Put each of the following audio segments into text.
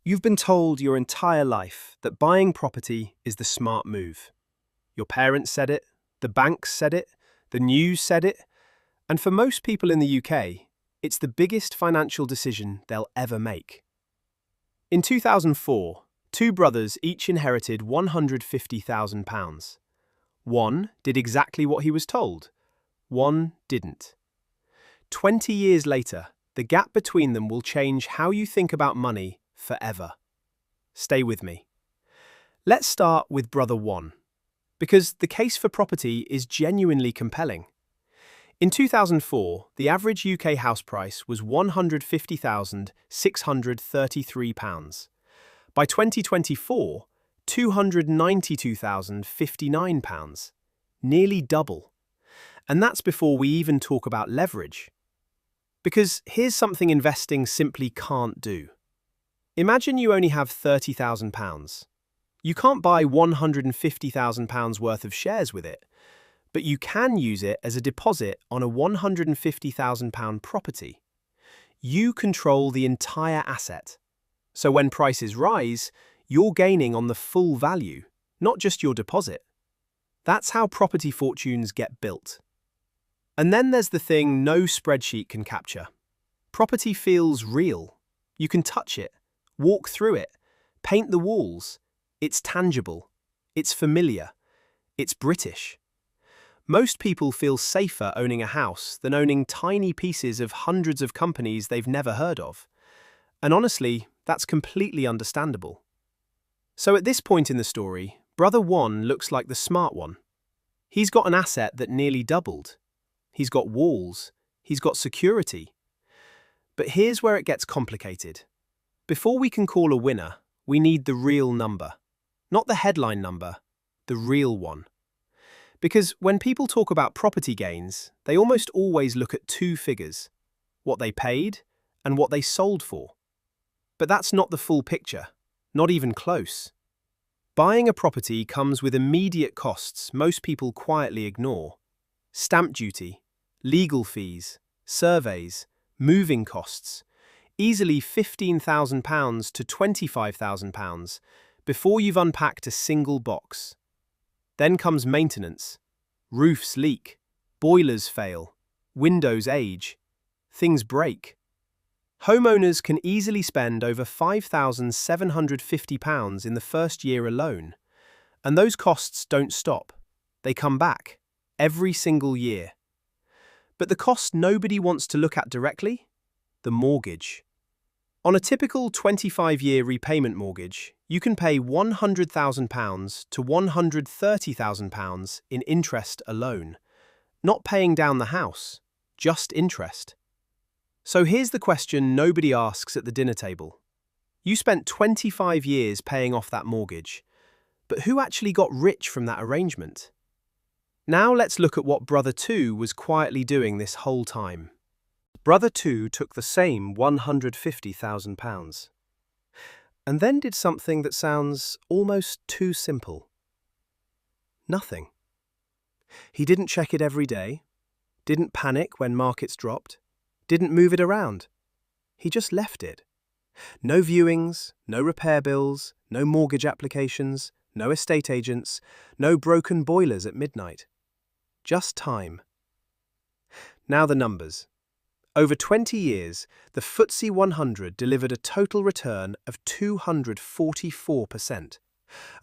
You've been told your entire life that buying property is the smart move. Your parents said it, the banks said it, the news said it, and for most people in the UK, it's the biggest financial decision they'll ever make. In 2004, two brothers each inherited £150,000. One did exactly what he was told. One didn't. 20 years later, the gap between them will change how you think about money forever. Stay with me. Let's start with brother one, because the case for property is genuinely compelling. In 2004, the average UK house price was £150,633. By 2024, £292,059, nearly double. And that's before we even talk about leverage. Because here's something investing simply can't do. Imagine you only have £30,000. You can't buy £150,000 worth of shares with it, but you can use it as a deposit on a £150,000 property. You control the entire asset. So when prices rise, you're gaining on the full value, not just your deposit. That's how property fortunes get built. And then there's the thing no spreadsheet can capture. Property feels real. You can touch it, walk through it, paint the walls. It's tangible. It's familiar. It's British. Most people feel safer owning a house than owning tiny pieces of hundreds of companies they've never heard of. And honestly, that's completely understandable. So at this point in the story, brother one looks like the smart one. He's got an asset that nearly doubled. He's got walls. He's got security. But here's where it gets complicated. Before we can call a winner, we need the real number. Not the headline number, the real one. Because when people talk about property gains, they almost always look at two figures: what they paid and what they sold for. But that's not the full picture, not even close. Buying a property comes with immediate costs most people quietly ignore. Stamp duty, legal fees, surveys, moving costs, easily £15,000 to £25,000 before you've unpacked a single box. Then comes maintenance. Roofs leak, boilers fail, windows age, things break. Homeowners can easily spend over £5,750 in the first year alone. And those costs don't stop. They come back, every single year. But the cost nobody wants to look at directly? The mortgage. On a typical 25-year repayment mortgage, you can pay £100,000 to £130,000 in interest alone, not paying down the house, just interest. So here's the question nobody asks at the dinner table. You spent 25 years paying off that mortgage, but who actually got rich from that arrangement? Now let's look at what brother two was quietly doing this whole time. Brother two took the same £150,000 and then did something that sounds almost too simple. Nothing. He didn't check it every day, didn't panic when markets dropped, didn't move it around. He just left it. No viewings, no repair bills, no mortgage applications, no estate agents, no broken boilers at midnight. Just time. Now the numbers. Over 20 years, the FTSE 100 delivered a total return of 244%,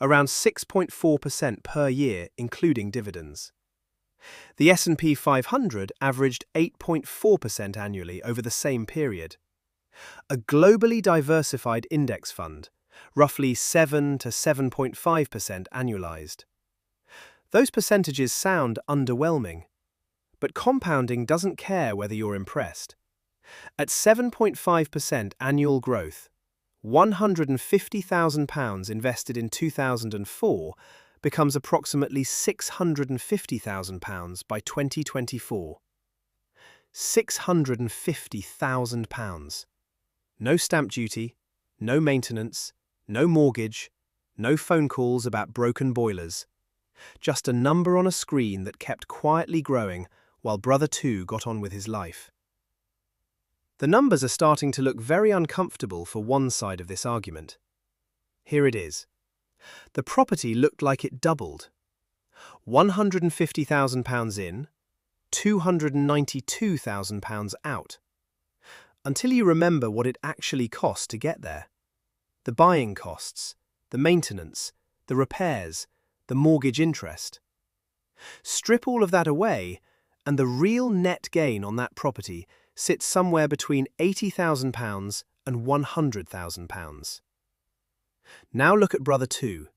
around 6.4% per year, including dividends. The S&P 500 averaged 8.4% annually over the same period. A globally diversified index fund, roughly 7 to 7.5% annualized. Those percentages sound underwhelming. But compounding doesn't care whether you're impressed. At 7.5% annual growth, £150,000 invested in 2004 becomes approximately £650,000 by 2024. £650,000. No stamp duty, no maintenance, no mortgage, no phone calls about broken boilers. Just a number on a screen that kept quietly growing while brother two got on with his life. The numbers are starting to look very uncomfortable for one side of this argument. Here it is. The property looked like it doubled. £150,000 in, £292,000 out. Until you remember what it actually cost to get there. The buying costs, the maintenance, the repairs, the mortgage interest. Strip all of that away, and the real net gain on that property sits somewhere between £80,000 and £100,000. Now look at brother 2,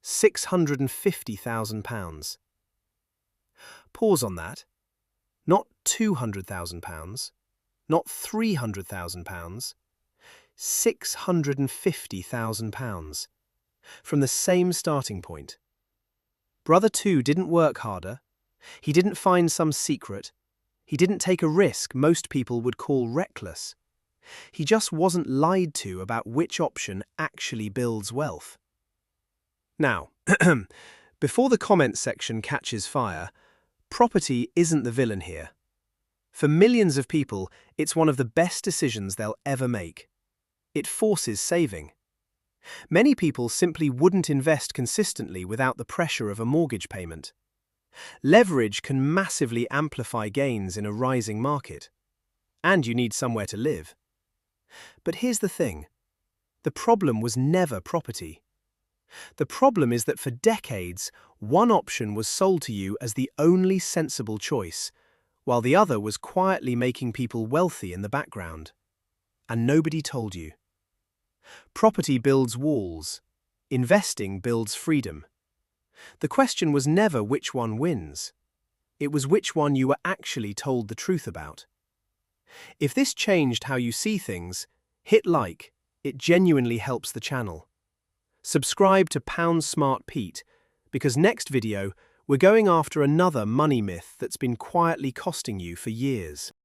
£650,000. Pause on that. Not £200,000, not £300,000, £650,000, from the same starting point. Brother 2 didn't work harder, he didn't find some secret, he didn't take a risk most people would call reckless. He just wasn't lied to about which option actually builds wealth. Now, before the comment section catches fire, property isn't the villain here. For millions of people, it's one of the best decisions they'll ever make. It forces saving. Many people simply wouldn't invest consistently without the pressure of a mortgage payment. Leverage can massively amplify gains in a rising market. And you need somewhere to live. But here's the thing. The problem was never property. The problem is that for decades, one option was sold to you as the only sensible choice, while the other was quietly making people wealthy in the background. And nobody told you. Property builds walls. Investing builds freedom. The question was never which one wins. It was which one you were actually told the truth about. If this changed how you see things, hit like. It genuinely helps the channel. Subscribe to Pound Smart Pete, because next video we're going after another money myth that's been quietly costing you for years.